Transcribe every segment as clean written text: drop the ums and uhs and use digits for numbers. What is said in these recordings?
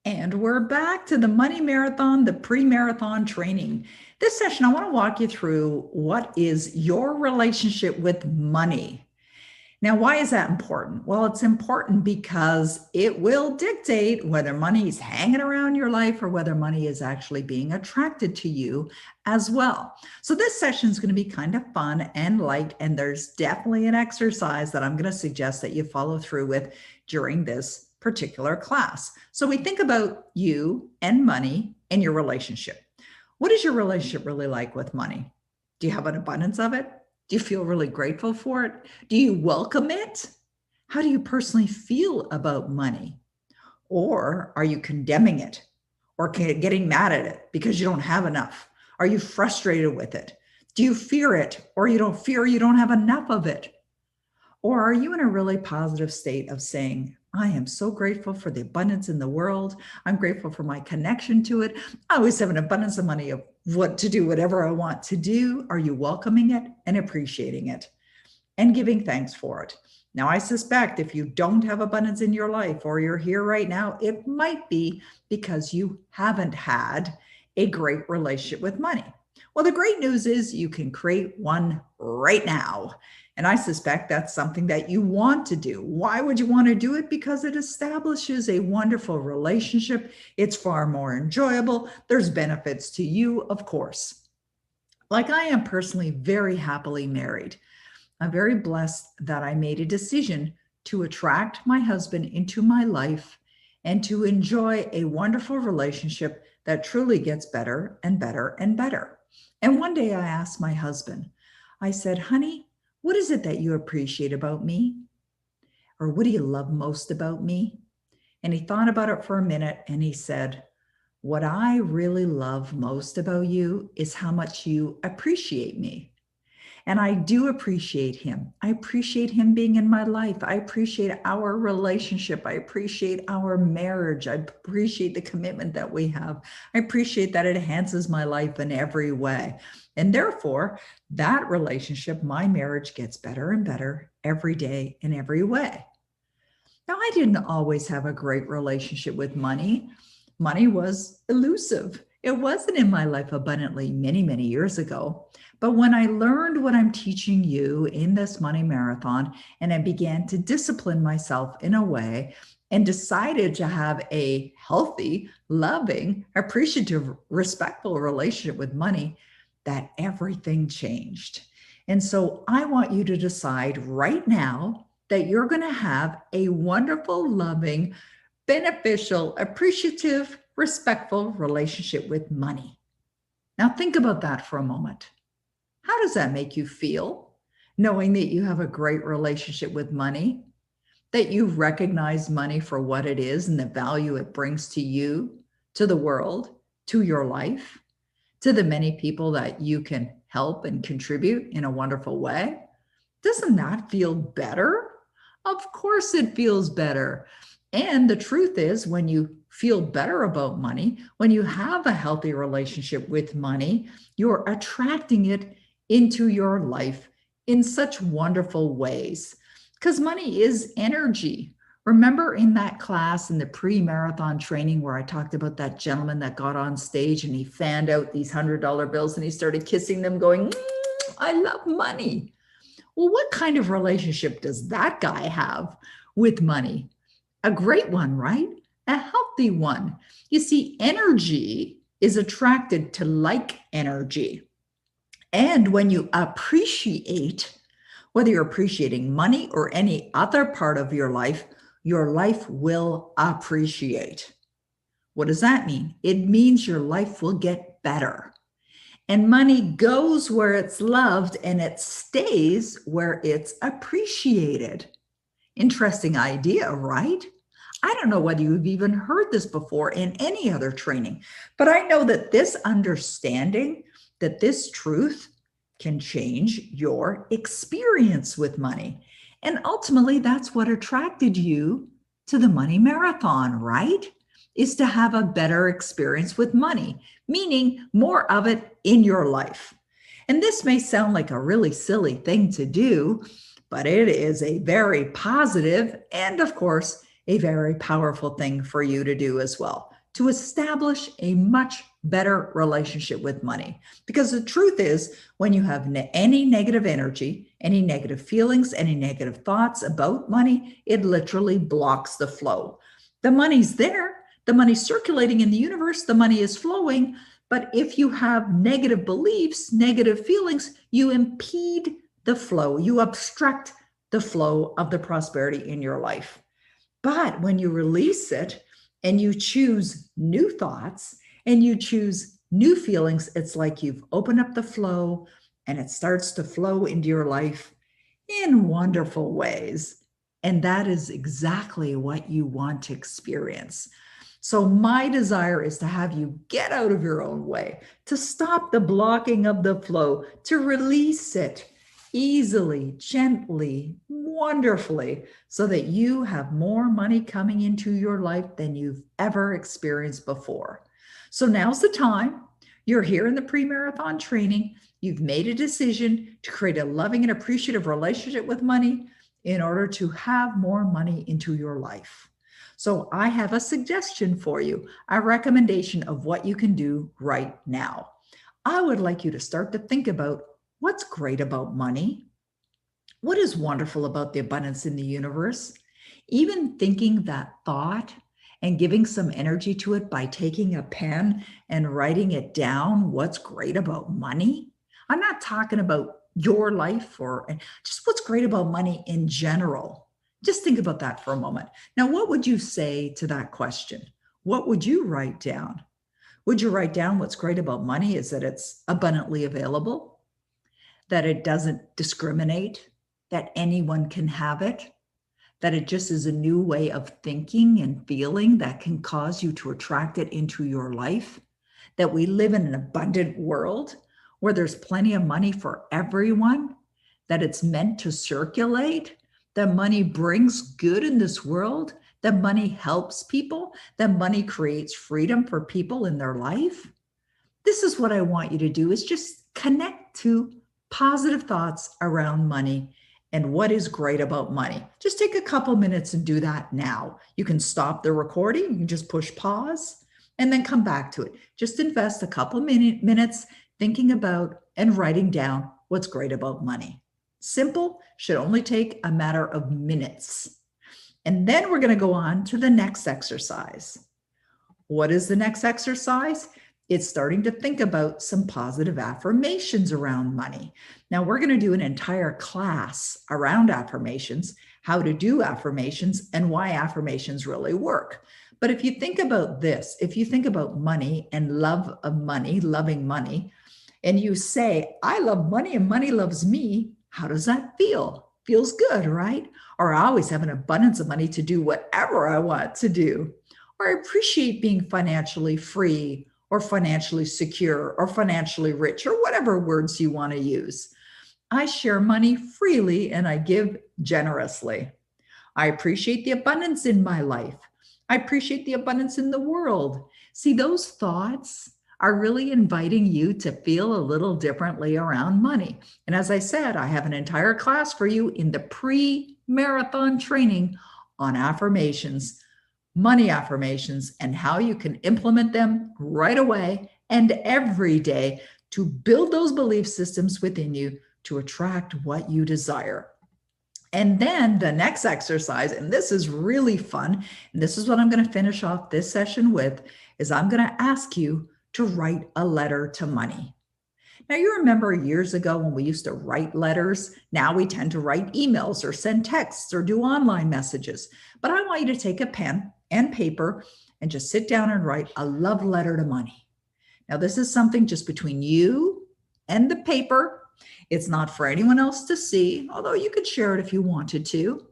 And we're back to the Money Marathon, the pre-marathon training. This session, I want to walk you through what is your relationship with money. Now, why is that important? Well, it's important because it will dictate whether money is hanging around your life or whether money is actually being attracted to you as well. So this session is going to be kind of fun and light, and there's definitely an exercise that I'm going to suggest that you follow through with during this particular class. So we think about you and money and your relationship. What is your relationship really like with money? Do you have an abundance of it? Do you feel really grateful for it? Do you welcome it? How do you personally feel about money? Or are you condemning it or getting mad at it because you don't have enough? Are you frustrated with it? Do you fear it or you don't fear you don't have enough of it? Or are you in a really positive state of saying, I am so grateful for the abundance in the world. I'm grateful for my connection to it. I always have an abundance of money of what to do, whatever I want to do. Are you welcoming it and appreciating it and giving thanks for it? Now, I suspect if you don't have abundance in your life or you're here right now, it might be because you haven't had a great relationship with money. Well, the great news is you can create one right now. And I suspect that's something that you want to do. Why would you want to do it? Because it establishes a wonderful relationship. It's far more enjoyable. There's benefits to you, of course. Like I am personally very happily married. I'm very blessed that I made a decision to attract my husband into my life and to enjoy a wonderful relationship that truly gets better and better and better. And one day I asked my husband, I said, honey, what is it that you appreciate about me? Or what do you love most about me? And he thought about it for a minute and he said, what I really love most about you is how much you appreciate me. And I do appreciate him. I appreciate him being in my life. I appreciate our relationship. I appreciate our marriage. I appreciate the commitment that we have. I appreciate that it enhances my life in every way. And therefore, that relationship, my marriage, gets better and better every day in every way. Now, I didn't always have a great relationship with money. Money was elusive. It wasn't in my life abundantly many, many years ago. But when I learned what I'm teaching you in this money marathon, and I began to discipline myself in a way and decided to have a healthy, loving, appreciative, respectful relationship with money, that everything changed. And so I want you to decide right now that you're going to have a wonderful, loving, beneficial, appreciative, respectful relationship with money. Now think about that for a moment. How does that make you feel, knowing that you have a great relationship with money, that you recognize money for what it is and the value it brings to you, to the world, to your life, to the many people that you can help and contribute in a wonderful way? Doesn't that feel better? Of course it feels better. And the truth is, when you feel better about money, when you have a healthy relationship with money, you're attracting it into your life in such wonderful ways. Because money is energy. Remember in that class in the pre-marathon training where I talked about that gentleman that got on stage and he fanned out these $100 bills and he started kissing them going, I love money. Well, what kind of relationship does that guy have with money? A great one, right? A healthy one. You see, energy is attracted to like energy. And when you appreciate, whether you're appreciating money or any other part of your life will appreciate. What does that mean? It means your life will get better. And money goes where it's loved and it stays where it's appreciated. Interesting idea, right? I don't know whether you've even heard this before in any other training, but I know that this understanding, that this truth can change your experience with money. And ultimately, that's what attracted you to the Money Marathon, right? Is to have a better experience with money, meaning more of it in your life. And this may sound like a really silly thing to do, but it is a very positive and, of course, a very powerful thing for you to do as well. to establish a much better relationship with money. Because the truth is, when you have any negative energy, any negative feelings, any negative thoughts about money, it literally blocks the flow. The money's there, the money's circulating in the universe, the money is flowing. But if you have negative beliefs, negative feelings, you impede the flow, you obstruct the flow of the prosperity in your life. But when you release it and you choose new thoughts and you choose new feelings, it's like you've opened up the flow and it starts to flow into your life in wonderful ways. And that is exactly what you want to experience. So my desire is to have you get out of your own way, to stop the blocking of the flow, to release it easily, gently, wonderfully, so that you have more money coming into your life than you've ever experienced before. So now's the time. You're here in the pre-marathon training. You've made a decision to create a loving and appreciative relationship with money in order to have more money into your life. So I have a suggestion for you, a recommendation of what you can do right now. I would like you to start to think about what's great about money. What is wonderful about the abundance in the universe? Even thinking that thought and giving some energy to it by taking a pen and writing it down, what's great about money? I'm not talking about your life or just what's great about money in general. Just think about that for a moment. Now, what would you say to that question? What would you write down? Would you write down what's great about money is that it's abundantly available, that it doesn't discriminate, that anyone can have it, that it just is a new way of thinking and feeling that can cause you to attract it into your life, that we live in an abundant world where there's plenty of money for everyone, that it's meant to circulate, that money brings good in this world, that money helps people, that money creates freedom for people in their life. This is what I want you to do, is just connect to positive thoughts around money and what is great about money. Just take a couple minutes and do that now. You can stop the recording, you can just push pause and then come back to it. Just invest a couple minutes thinking about and writing down what's great about money. Simple, should only take a matter of minutes. And then we're going to go on to the next exercise. What is the next exercise? It's starting to think about some positive affirmations around money. Now, we're going to do an entire class around affirmations, how to do affirmations, and why affirmations really work. But if you think about this, if you think about money and love of money, loving money, and you say, I love money and money loves me, how does that feel? Feels good, right? Or I always have an abundance of money to do whatever I want to do. Or I appreciate being financially free or financially secure or financially rich or whatever words you want to use. I share money freely and I give generously. I appreciate the abundance in my life. I appreciate the abundance in the world. See, those thoughts are really inviting you to feel a little differently around money. And as I said, I have an entire class for you in the pre-marathon training on affirmations, money affirmations, and how you can implement them right away and every day to build those belief systems within you to attract what you desire. And then the next exercise, and this is really fun, and this is what I'm going to finish off this session with, is I'm going to ask you to write a letter to money. Now, you remember years ago when we used to write letters. Now we tend to write emails or send texts or do online messages. But I want you to take a pen and paper and just sit down and write a love letter to money. Now, this is something just between you and the paper. It's not for anyone else to see, although you could share it if you wanted to.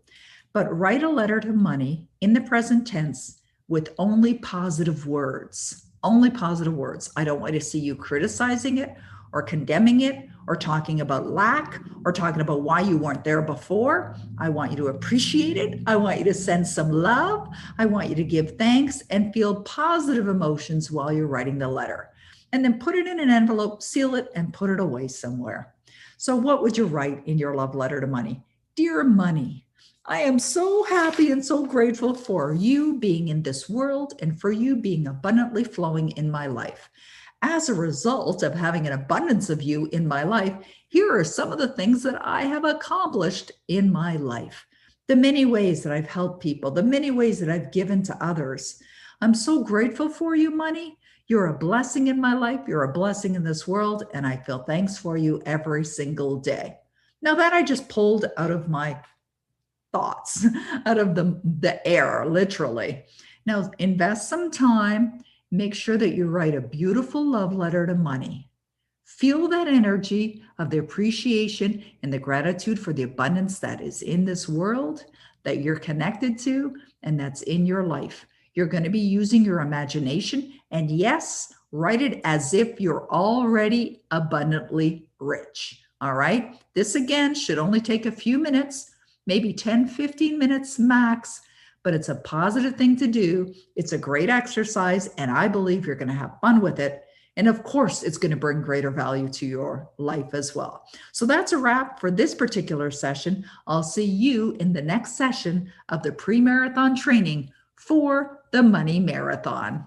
But write a letter to money in the present tense with only positive words. Only positive words. I don't want to see you criticizing it or condemning it or talking about lack or talking about why you weren't there before. I want you to appreciate it. I want you to send some love. I want you to give thanks and feel positive emotions while you're writing the letter. And then put it in an envelope, seal it, and put it away somewhere. So what would you write in your love letter to money? Dear money, I am so happy and so grateful for you being in this world and for you being abundantly flowing in my life. As a result of having an abundance of you in my life, here are some of the things that I have accomplished in my life. The many ways that I've helped people, the many ways that I've given to others. I'm so grateful for you, money. You're a blessing in my life. You're a blessing in this world. And I feel thanks for you every single day. Now, that I just pulled out of my thoughts, out of the air, literally. Now, invest some time. Make sure that you write a beautiful love letter to money. Feel that energy of the appreciation and the gratitude for the abundance that is in this world, that you're connected to, and that's in your life. You're going to be using your imagination. And yes, write it as if you're already abundantly rich. All right. This again should only take a few minutes, maybe 10, 15 minutes max, but it's a positive thing to do. It's a great exercise, and I believe you're going to have fun with it. And of course, it's going to bring greater value to your life as well. So that's a wrap for this particular session. I'll see you in the next session of the pre-marathon training for the Money Marathon.